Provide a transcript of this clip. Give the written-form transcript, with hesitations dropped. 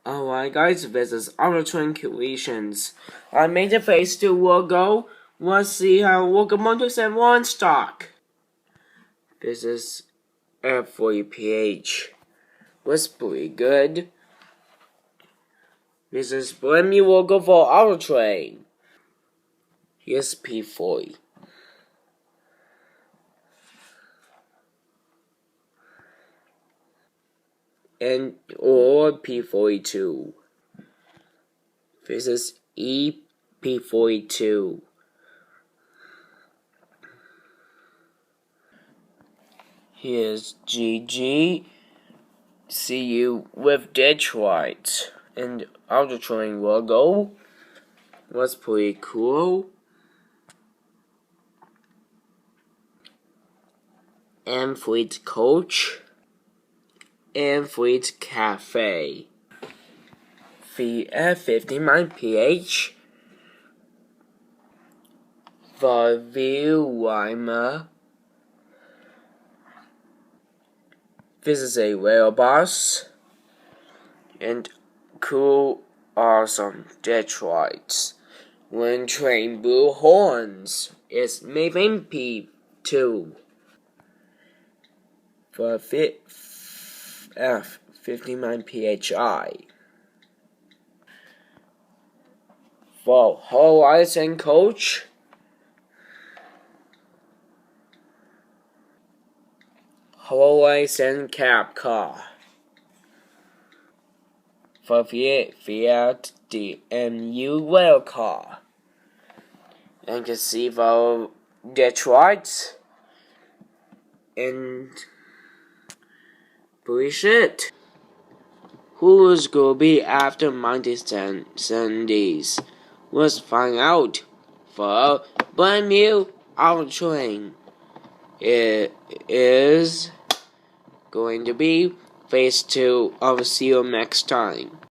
Alright guys, this is Ultra Creations. I made a phase 2 logo. Let's see how Locomotives and one stock. This is F40PH. Was pretty good. This is brand new logo for Ultra. Here's P40. And or P42. This is EP42. Here's GG. See you with Detroit and Ultratrain logo. Was pretty cool. And Fleet Coach. And Fleet Cafe. VF59PH. The Viewlimer. This is a rail bus. And cool, awesome Detroits. When train blue horns. It's Maven P2. For F59PHI. For Horizon Coach. Horizon Cab Car. For Fiat DMU Rail Car. And you can see for Detroit. And pretty shit. Who's gonna be after Monday Sundays? Let's find out. For brand new Ultratrain. It is going to be phase 2 of See You next time.